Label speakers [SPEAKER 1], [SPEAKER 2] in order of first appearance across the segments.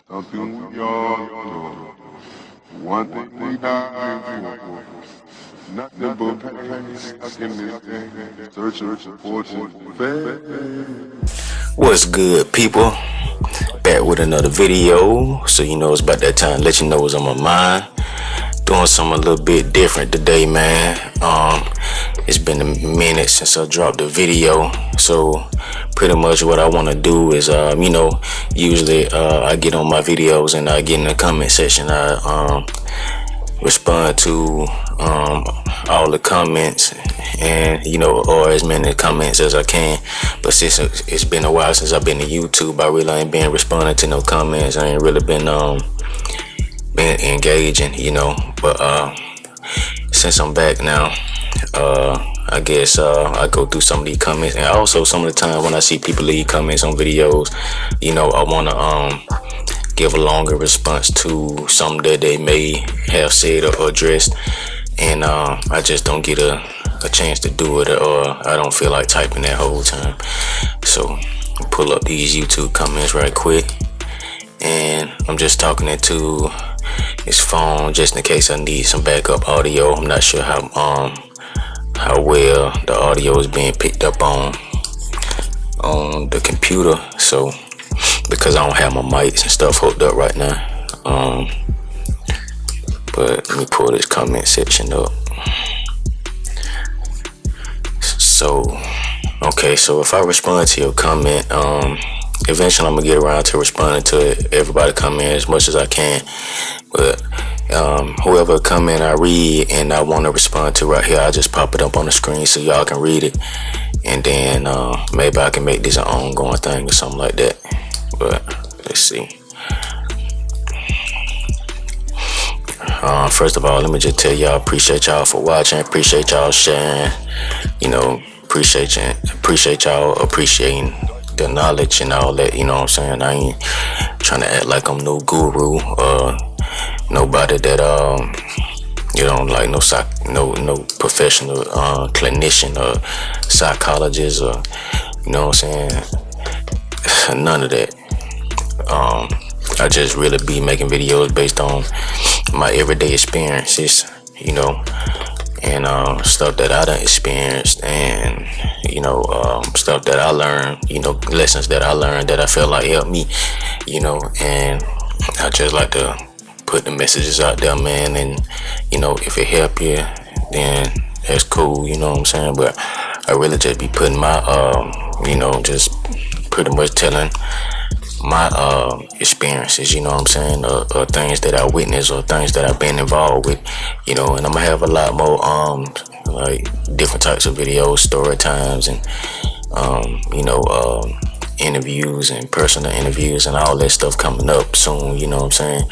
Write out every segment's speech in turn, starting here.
[SPEAKER 1] Something we all know. One thing we not for. Nothing but pain stuck in this thing. Searching for fortune. Fame.
[SPEAKER 2] What's good, people? Back with another video. So you know it's about that time to let you know what's on my mind. Doing something a little bit different today, man. It's been a minute since I dropped a video. So pretty much what I want to do is usually I get on my videos and I get in the comment section. I respond to all the comments and or as many comments as I can. But since it's been a while since I've been to YouTube, I really ain't been responding to no comments. I ain't really been engaging, but since I'm back now, I guess I go through some of these comments, and also some of the time when I see people leave comments on videos, I want to give a longer response to something that they may have said or addressed, and I just don't get a chance to do it, or I don't feel like typing that whole time. So pull up these YouTube comments right quick, and I'm just talking it to this phone just in case I need some backup audio. I'm not sure how well the audio is being picked up on the computer, so because I don't have my mics and stuff hooked up right now. But let me pull this comment section up. So if I respond to your comment, eventually I'm gonna get around to responding to everybody comment as much as I can. But whoever comment I read and I want to respond to right here, I just pop it up on the screen so y'all can read it, and then maybe I can make this an ongoing thing or something like that. But let's see. First of all, let me just tell y'all, appreciate y'all for watching, appreciate y'all sharing, appreciate y'all appreciating the knowledge and all that, what I'm saying. I ain't trying to act like I'm no guru or nobody that like no professional clinician or psychologist, or what I'm saying, none of that. I just really be making videos based on my everyday experiences, and stuff that I done experienced, and stuff that I learned, lessons that I learned that I felt like helped me, and I just like to put the messages out there, man, and if it help you, then that's cool, what I'm saying. But I really just be putting my just pretty much telling my experiences, what I'm saying, or things that I witnessed or things that I've been involved with, and I'm gonna have a lot more like different types of videos, story times, and interviews and personal interviews and all that stuff coming up soon, what I'm saying.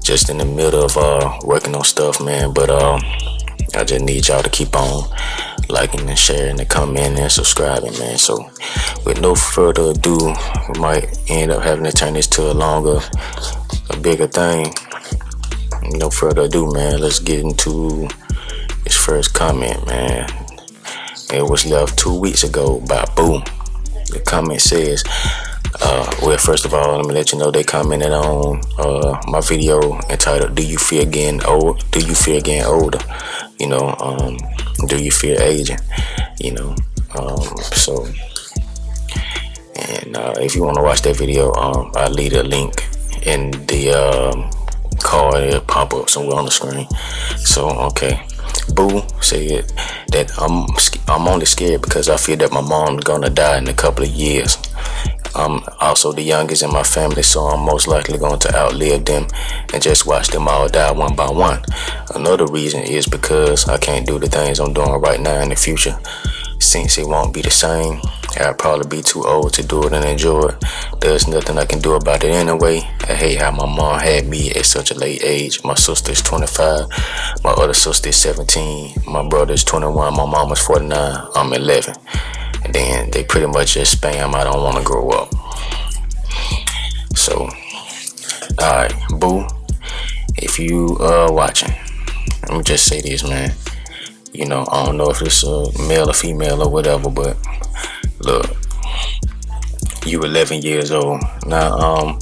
[SPEAKER 2] Just in the middle of working on stuff, man, but I just need y'all to keep on liking and sharing and commenting and subscribing, man. So with no further ado, we might end up having to turn this to a bigger thing. No further ado, man, let's get into this first comment, man. It was left 2 weeks ago by Boo. The comment says, well, first of all, let me let you know they commented on my video entitled "Do you fear getting old? Do you fear getting older? Do you fear aging?" So, and if you want to watch that video, I'll leave a link in the card. It'll pop up somewhere on the screen. So, okay. Boo said that I'm only scared because I fear that my mom's gonna die in a couple of years. I'm also the youngest in my family, so I'm most likely going to outlive them and just watch them all die one by one. Another reason is because I can't do the things I'm doing right now in the future. Since it won't be the same, I'll probably be too old to do it and enjoy it. There's nothing I can do about it anyway. I hate how my mom had me at such a late age. My sister is 25, my other sister is 17, my brother is 21, my mom is 49, I'm 11. And then they pretty much just spam, I don't want to grow up. So, alright, Boo, if you watching, let me just say this, man. I don't know if it's a male or female or whatever, but look, you 11 years old now.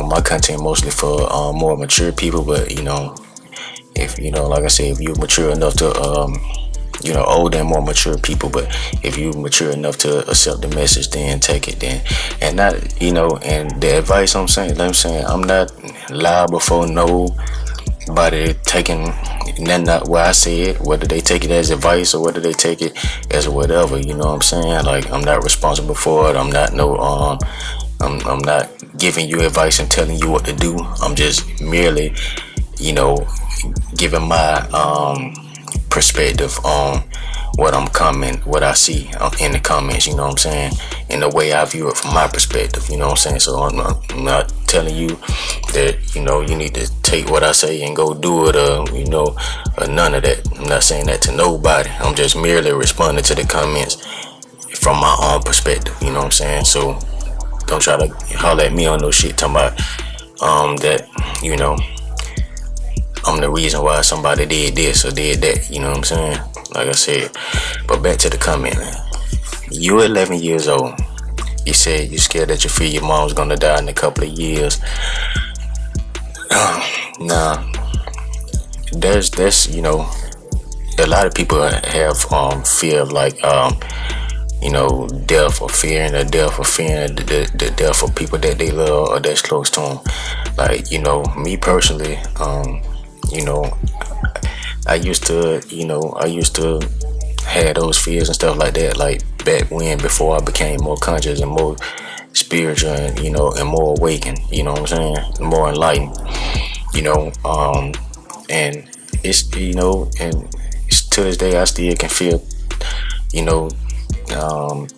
[SPEAKER 2] my content mostly for more mature people, but if like I said, if you're mature enough to older and more mature people, but if you mature enough to accept the message, then take it, then. And not and the advice I'm not liable for nobody taking nothing out what I said, whether they take it as advice or whether they take it as whatever, you know what I'm saying? Like, I'm not responsible for it. I'm not I'm not giving you advice and telling you what to do. I'm just merely giving my perspective on what what I see in the comments, you know what I'm saying, in the way I view it from my perspective, you know what I'm saying. So I'm not telling you that you need to take what I say and go do it, or none of that. I'm not saying that to nobody. I'm just merely responding to the comments from my own perspective, you know what I'm saying. So don't try to holler at me on no shit talking about that I'm the reason why somebody did this or did that, you know what I'm saying? Like I said. But back to the comment, man. You're 11 years old. You said you're scared that you feel your mom's gonna die in a couple of years. Nah, there's a lot of people have fear of like death, or fearing the death, or fearing the death of people that they love or that's close to them. Like, me personally, I used to have those fears and stuff like that, like back when, before I became more conscious and more spiritual and and more awakened, you know what I'm saying, more enlightened, and it's and to this day I still can feel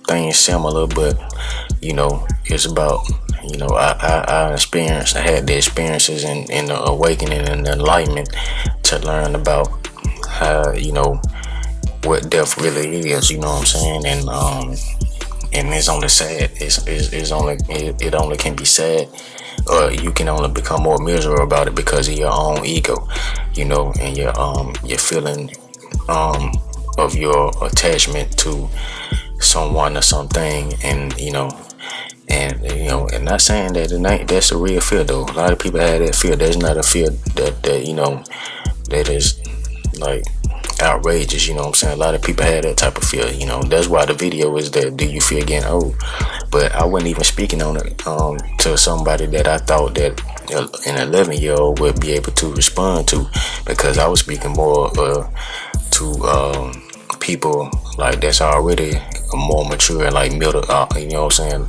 [SPEAKER 2] things similar, but it's about I had the experiences and the awakening and the enlightenment to learn about how what death really is, you know what I'm saying. And it's only sad, it only can be sad, or you can only become more miserable about it because of your own ego, and your feeling of your attachment to someone or something. And and not saying that that's a real fear though. A lot of people have that fear. That's not a fear that that is like outrageous, you know what I'm saying. A lot of people have that type of fear, that's why the video is that, do you fear getting old? But I wasn't even speaking on it to somebody that I thought that an 11-year-old would be able to respond to, because I was speaking more to people like that's already more mature and like middle, you know what I'm saying,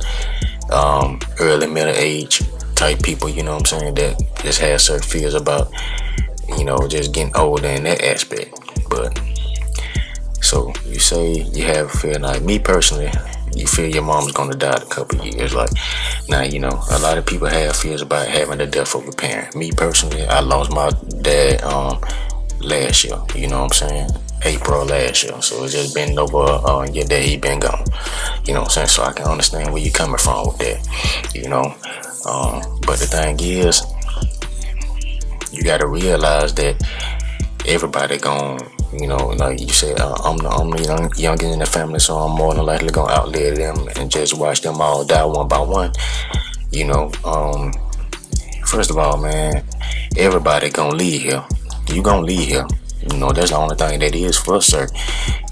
[SPEAKER 2] early middle age type people, you know what I'm saying, that just have certain fears about just getting older in that aspect. But so you say you have a fear, like me personally, you feel your mom's gonna die in a couple of years. Like, now a lot of people have fears about having the death of a parent. Me personally, I lost my dad last year, you know what I'm saying, April last year. So it's just been over a year that he been gone, you know what I'm saying. So I can understand where you coming from with that, but the thing is, you gotta realize that everybody gon', like you said, I'm the youngest in the family, so I'm more than likely gonna outlive them and just watch them all die one by one. First of all, man, everybody gonna leave here. You gonna leave here. That's the only thing that is for certain.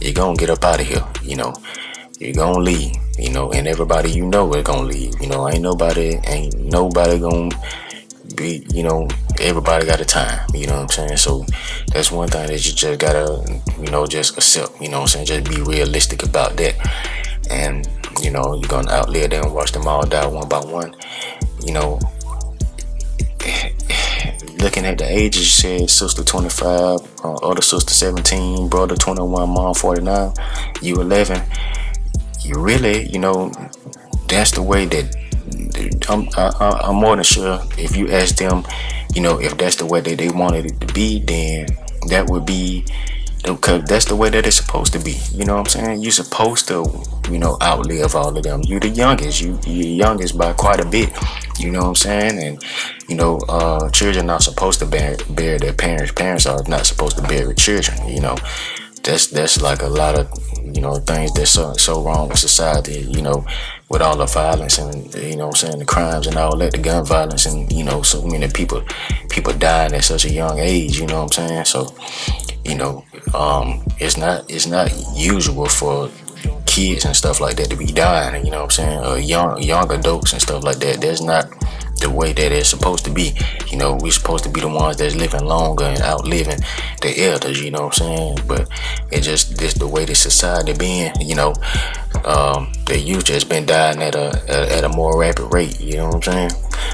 [SPEAKER 2] You gonna get up out of here. You gonna leave. And everybody is gonna leave. Ain't nobody gonna be, everybody got a time, you know what I'm saying. So that's one thing that you just gotta, just accept, you know what I'm saying, just be realistic about that. And you're gonna outlive them, watch them all die one by one. Looking at the ages, you said sister 25, other sister 17, brother 21, mom 49, you 11. You really, that's the way that I'm more than sure if you ask them, if that's the way that they wanted it to be, then that would be, because that's the way that it's supposed to be. You know what I'm saying? You're supposed to, outlive all of them. You're the youngest. You're youngest by quite a bit. You know what I'm saying? And children are not supposed to bear their parents. Parents are not supposed to bury children. That's like a lot of things that's so wrong with society. with all the violence and, you know what I'm saying, the crimes and all that, the gun violence, and, you know, so many people dying at such a young age, you know what I'm saying? So, you know, it's not usual for kids and stuff like that to be dying, you know what I'm saying, or young adults and stuff like that. That's not the way that it's supposed to be. You know, we're supposed to be the ones that's living longer and outliving the elders, you know what I'm saying? But it's just this the way the society being, you know. The youth has been dying at a more rapid rate, you know what I'm saying?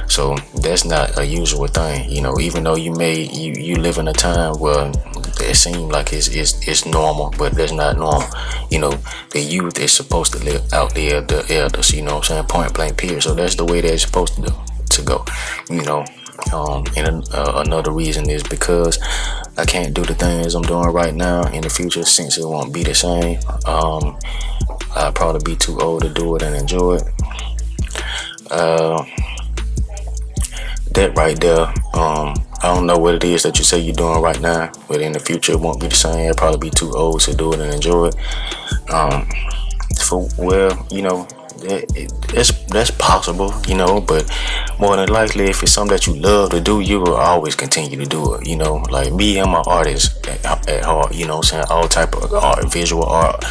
[SPEAKER 2] So that's not a usual thing, you know. Even though you live in a time where it seems like it's normal, but that's not normal. You know, the youth is supposed to live out there the elders, you know what I'm saying? Point blank period. So that's the way they're supposed to go, you know. And another reason is because I can't do the things I'm doing right now in the future, since it won't be the same. I'll probably be too old to do it and enjoy it. That right there, I don't know what it is that you say you're doing right now, but in the future it won't be the same. I'll probably be too old to do it and enjoy it. Well, you know, that's possible, you know, but more than likely, if it's something that you love to do, you will always continue to do it, you know. Like me, I'm an artist at heart, you know what I'm saying? All type of art, visual art,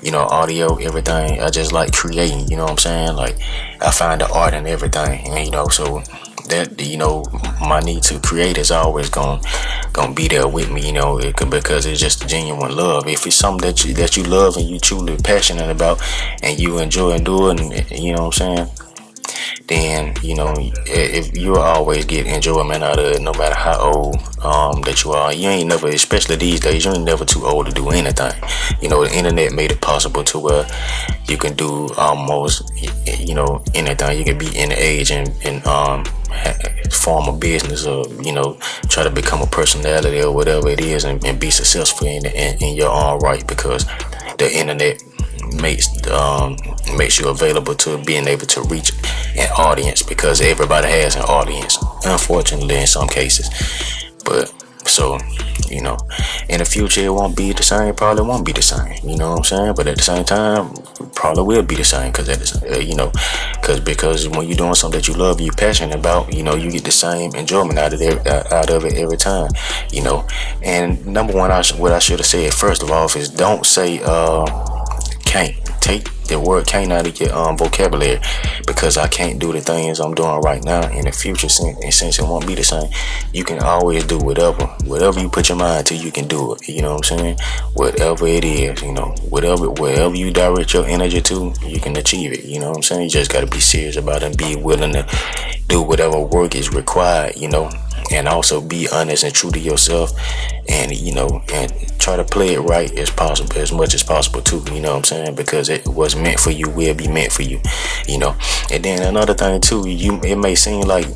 [SPEAKER 2] you know, audio, everything. I just like creating, you know what I'm saying? Like, I find the art in everything, and, you know, so that, you know, my need to create is always gonna be there with me, you know, because it's just genuine love. If it's something that you love and you truly passionate about and you enjoy doing, you know what I'm saying, then, you know, if you'll always get enjoyment out of it, no matter how old that you are. You ain't never, especially these days, you ain't never too old to do anything. You know, the internet made it possible to where you can do almost, you know, anything. You can be any age and form a business, or, you know, try to become a personality or whatever it is, and be successful in your own right, because the internet makes you available to being able to reach an audience, because everybody has an audience, unfortunately, in some cases. But so, you know, in the future it won't be the same. Probably won't be the same, you know what I'm saying? But at the same time, probably will be the same, because you know, because when you're doing something that you love, you're passionate about, you know, you get the same enjoyment out of it every time, you know. And number one, what I should have said first of all is, don't say can't. Take the word can't out of your vocabulary, because I can't do the things I'm doing right now in the future, since it won't be the same. You can always do whatever you put your mind to, you can do it, you know what I'm saying? Whatever it is, you know, wherever you direct your energy to, you can achieve it, you know what I'm saying? You just got to be serious about it and be willing to do whatever work is required, you know, and also be honest and true to yourself, and, you know, and try to play it right as much as possible too, you know what I'm saying? Because what's meant for you will be meant for you, you know. And then another thing too, it may seem like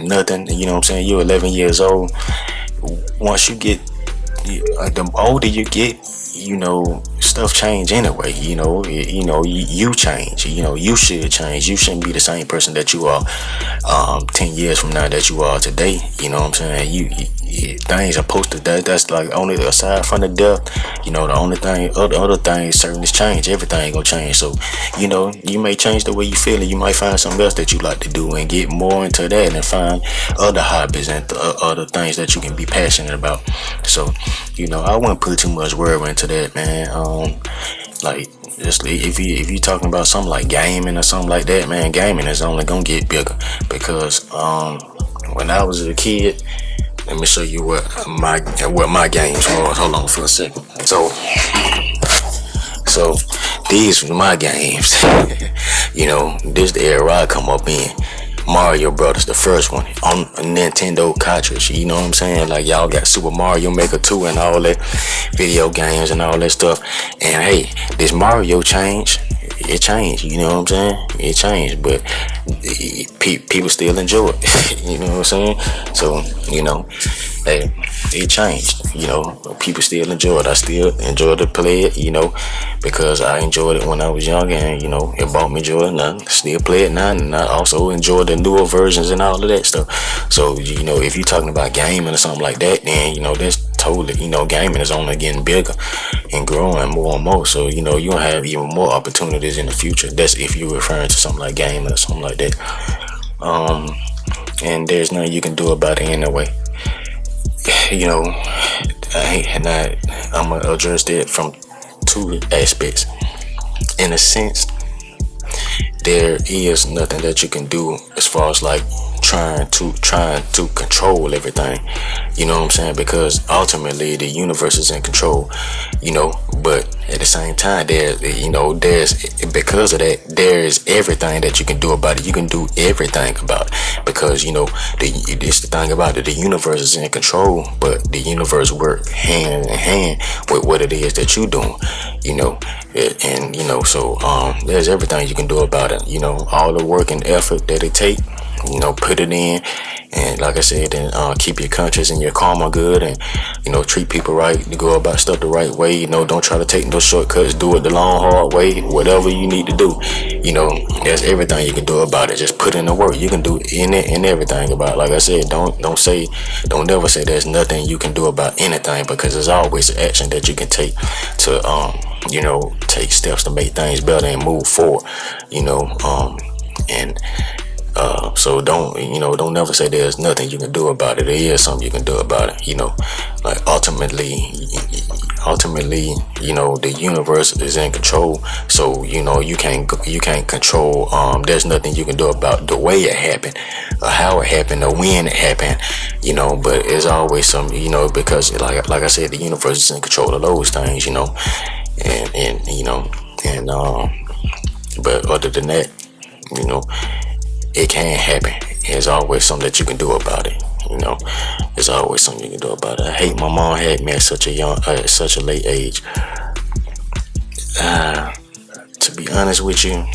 [SPEAKER 2] nothing, you know what I'm saying? You're 11 years old. Once you get, the older you get, you know, stuff change anyway, you know. You change, you know, you should change. You shouldn't be the same person that you are 10 years from now that you are today, you know what I'm saying? Things are supposed to, that's like, only aside from the death, you know, the only thing, other things certain is change. Everything gonna change. So, you know, you may change the way you feel, and you might find something else that you like to do and get more into that, and find other hobbies and other things that you can be passionate about. So, you know, I wouldn't put too much worry into that, man. Like, just if you talking about something like gaming or something like that, man, gaming is only gonna get bigger, because when I was a kid, let me show you what my games was. Hold on for a second. So these were my games. You know, this the era I come up in. Mario Brothers, the first one on a Nintendo cartridge, you know what I'm saying? Like, y'all got Super Mario Maker 2 and all that video games and all that stuff. And hey, this Mario changed. It changed, you know what I'm saying? It changed, but people still enjoy it. You know what I'm saying? So, you know, hey, it changed, you know. People still enjoy it. I still enjoy to play it, you know, because I enjoyed it when I was young, and, you know, it brought me joy, and I still play it now, and I also enjoy the newer versions and all of that stuff. So, you know, if you're talking about gaming or something like that, then, you know, that's totally, gaming is only getting bigger and growing more and more. So, you're gonna have even more opportunities in the future. That's if you're referring to something like gaming or something like that. And there's nothing you can do about it anyway. You know, I'm gonna address that from two aspects. In a sense, there is nothing that you can do as far as like trying to control everything. You know what I'm saying? Because ultimately the universe is in control. But at the same time, there's because of that, there is everything that you can do about it. You can do everything about it because it's the thing about it. The universe is in control, but the universe works hand in hand with what it is that you're doing. So there's everything you can do about it. All the work and effort that it take. Put it in, and like I said, and keep your conscience and your karma good, and treat people right, go about stuff the right way. Don't try to take no shortcuts. Do it the long hard way. Whatever you need to do, there's everything you can do about it. Just put in the work. You can do in it and everything about it. Like I said, don't never say there's nothing you can do about anything, because there's always action that you can take to take steps to make things better and move forward. So don't never say there's nothing you can do about it. There is something you can do about it. Like ultimately, the universe is in control. So you can't control. There's nothing you can do about the way it happened, or how it happened, or when it happened. But it's always some. Because like I said, the universe is in control of those things. But other than that, it can happen. There's always something that you can do about it. There's always something you can do about it. I hate my mom had me at such a late age. To be honest with you,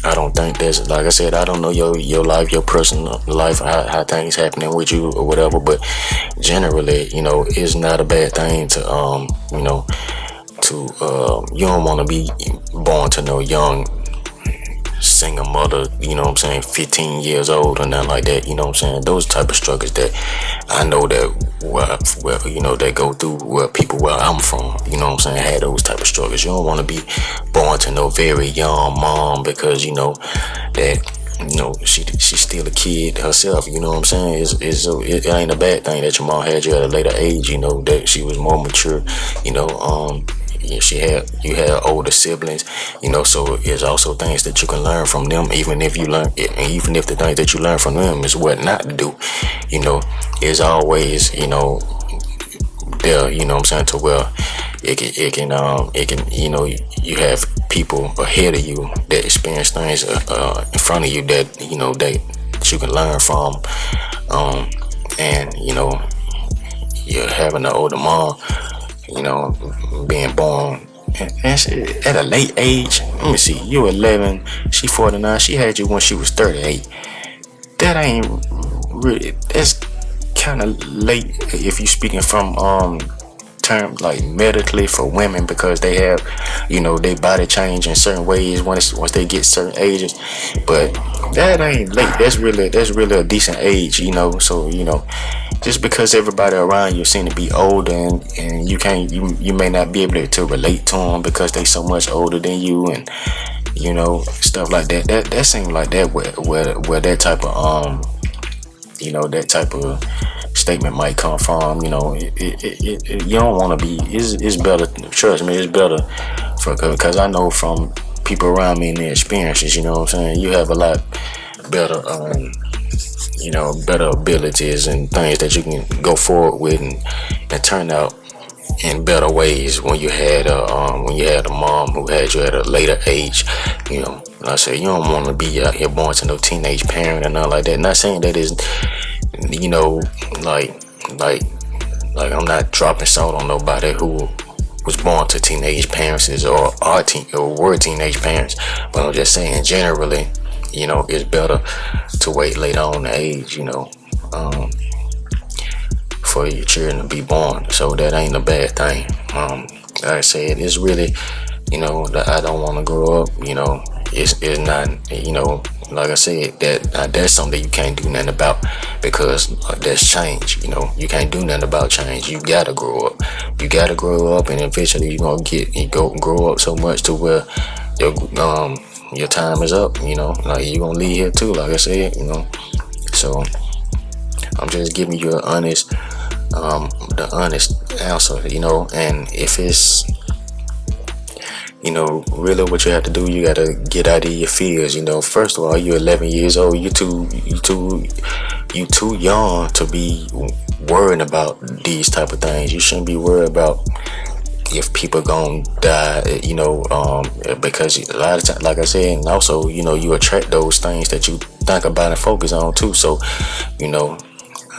[SPEAKER 2] I don't think there's, like I said, I don't know your life, your personal life, how things happening with you or whatever. But generally, it's not a bad thing to you don't want to be born to no young single mother, 15 years old or nothing like that. Those type of struggles that I know that that go through where people where I'm from, had those type of struggles. You don't want to be born to no very young mom, because that she's still a kid herself. It ain't a bad thing that your mom had you at a later age, that she was more mature. You had older siblings, so there's also things that you can learn from them, even if the things that you learn from them is what not to do. It's always there, to where it can you have people ahead of you that experience things in front of you that that you can learn from, and you're having an older mom, being born at a late age. Let me see, you 11, she 49, she had you when she was 38. That ain't really, that's kind of late if you speaking from term like medically for women, because they have their body change in certain ways once they get certain ages. But that ain't late. That's really a decent age. So just because everybody around you seem to be older, and you may not be able to relate to them because they so much older than you, and stuff like that. That seems like that where that type of that type of statement might come from. You don't want to be. It's better. Trust me, it's better because I know from people around me and their experiences. You have a lot better. Better abilities and things that you can go forward with and turn out in better ways when you had a mom who had you at a later age. I say you don't want to be out here born to no teenage parent or nothing like that. Not saying that is like I'm not dropping salt on nobody who was born to teenage parents or were teenage parents, but I'm just saying generally, it's better to wait later on the age, for your children to be born. So that ain't a bad thing. Like I said, it's really, that I don't want to grow up. It's not, like I said, that's something you can't do nothing about, because that's change. You can't do nothing about change. You gotta grow up. You gotta grow up, and eventually you're gonna grow up so much to where your your time is up. Like you gonna leave here too, like I said. So I'm just giving you the honest answer. And if it's really what you have to do, you gotta get out of your fears. First of all, you're 11 years old. You too young to be worrying about these type of things. You shouldn't be worried about if people gonna die. Because a lot of times, like I said, and also you attract those things that you think about and focus on too. So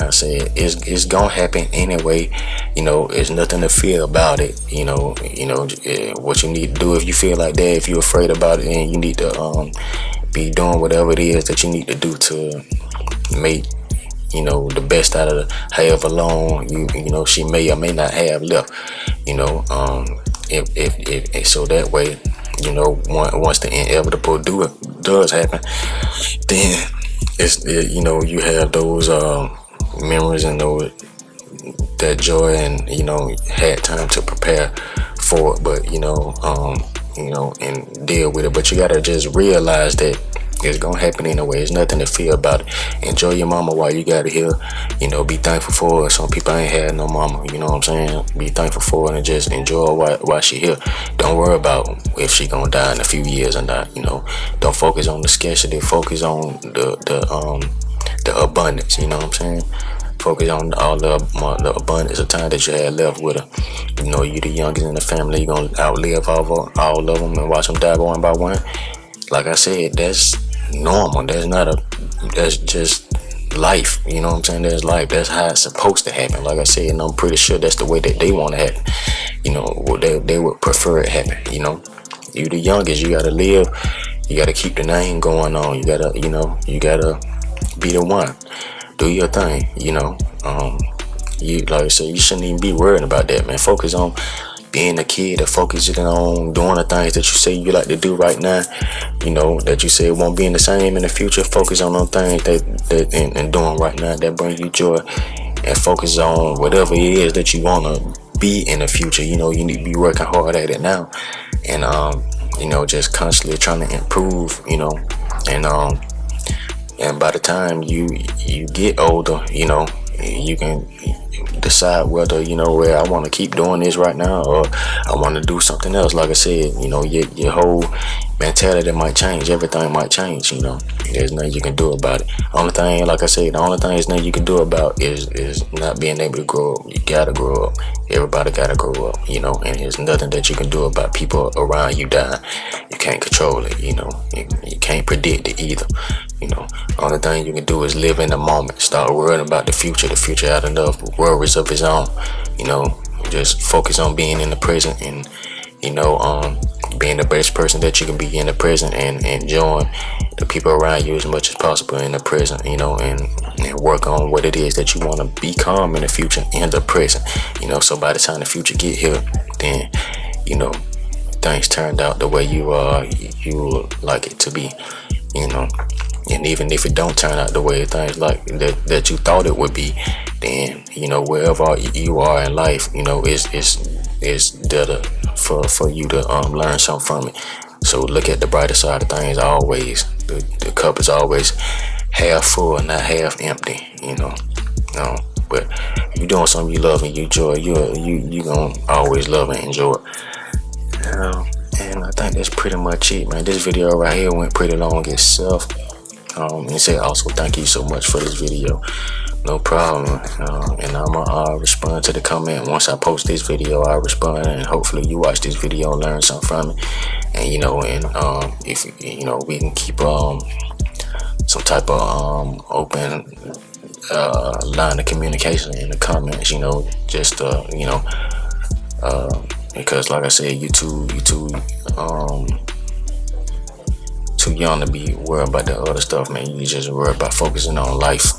[SPEAKER 2] I said it's gonna happen anyway. It's nothing to fear about it. What you need to do if you feel like that, if you're afraid about it, then you need to be doing whatever it is that you need to do to make the best out of however long she may or may not have left. If so that way, once the inevitable does happen, then you have those memories and that joy, and had time to prepare for it, but and deal with it. But you gotta just realize that it's gonna happen anyway. There's nothing to fear about it. Enjoy your mama while you got it here. Be thankful for her. Some people ain't had no mama. You know what I'm saying? Be thankful for her and just enjoy her while she here. Don't worry about if she gonna die in a few years or not. Don't focus on the scarcity. Focus on the abundance. You know what I'm saying? Focus on all the abundance of time that you had left with her. You the youngest in the family. You're gonna outlive all of them and watch them die one by one. Like I said, that's normal. That's just life. You know what I'm saying? That's life. That's how it's supposed to happen. Like I said, and I'm pretty sure that's the way that they want to happen. They would prefer it happen. You the youngest. You gotta live. You gotta keep the name going on. You gotta be the one. Do your thing. You like I said, you shouldn't even be worried about that, man. Focus on being a kid, or focusing on doing the things that you say you like to do right now, that you say won't be in the same in the future. Focus on those things that and doing right now that bring you joy, and focus on whatever it is that you want to be in the future. You need to be working hard at it now, and just constantly trying to improve, and by the time you get older, you can decide whether where I want to keep doing this right now, or I want to do something else. Like I said, your whole mentality might change. Everything might change. There's nothing you can do about it. Only thing, like I said, the only thing is nothing you can do about is not being able to grow up. You gotta grow up. Everybody gotta grow up. And there's nothing that you can do about people around you dying. You can't control it. You can't predict it either. Only thing you can do is live in the moment. Start worrying about the future. The future had enough worries of its own. Just focus on being in the present, and being the best person that you can be in the present, and enjoying the people around you as much as possible in the present. And work on what it is that you want to become in the future in the present. So by the time the future get here, then things turned out the way you like it to be. And even if it don't turn out the way things like that you thought it would be, then wherever you are in life, it's better for you to learn something from it. So look at the brighter side of things always. The cup is always half full, not half empty. But if you're doing something you love and you enjoy, you gonna always love and enjoy it. And I think that's pretty much it, man. This video right here went pretty long itself. And say also thank you so much for this video. No problem. And I'm gonna respond to the comment once I post this video. I'll respond, and hopefully you watch this video and learn something from it. And if we can keep some type of open line of communication in the comments. Just because like I said, you too young to be worried about the other stuff, man. You just worry about focusing on life.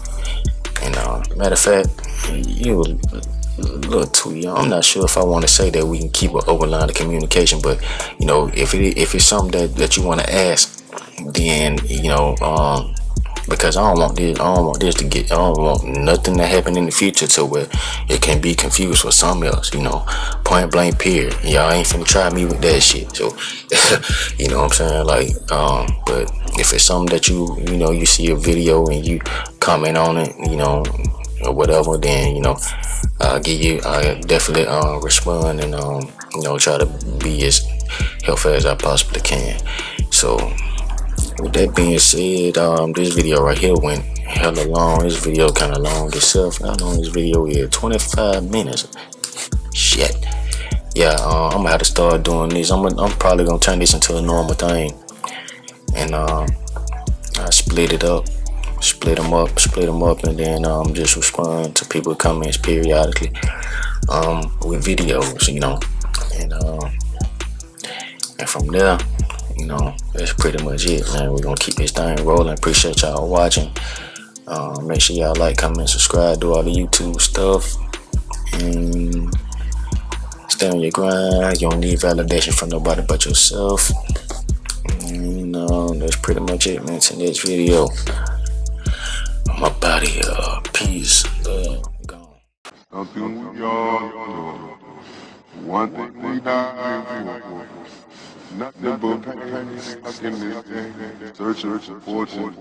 [SPEAKER 2] And matter of fact, you a little too young. I'm not sure if I want to say that we can keep an open line of communication, but if it's something that you want to ask, then because I don't want this to get, I don't want nothing to happen in the future to where it can be confused for something else, point blank period. Y'all ain't finna try me with that shit. So you know what I'm saying, like, but if it's something that you see a video and you comment on it, or whatever, then I definitely respond and try to be as helpful as I possibly can. So with that being said, this video right here went hella long. This video kind of long itself. How long this video is? 25 minutes. Shit. Yeah, I'm gonna have to start doing this. I'm probably gonna turn this into a normal thing, and I split it up, split them up, and then just respond to people comments periodically, with videos, and from there, that's pretty much it, man. We're gonna keep this thing rolling. Appreciate y'all watching. Make sure y'all like, comment, subscribe, do all the YouTube stuff, and stay on your grind. You don't need validation from nobody but yourself. And that's pretty much it, man. Till next video. I'm up out of here. Peace, love, gone.
[SPEAKER 1] Something we all know. One thing we die for. Nothing but pain, stuck in this game. Searching for fortune.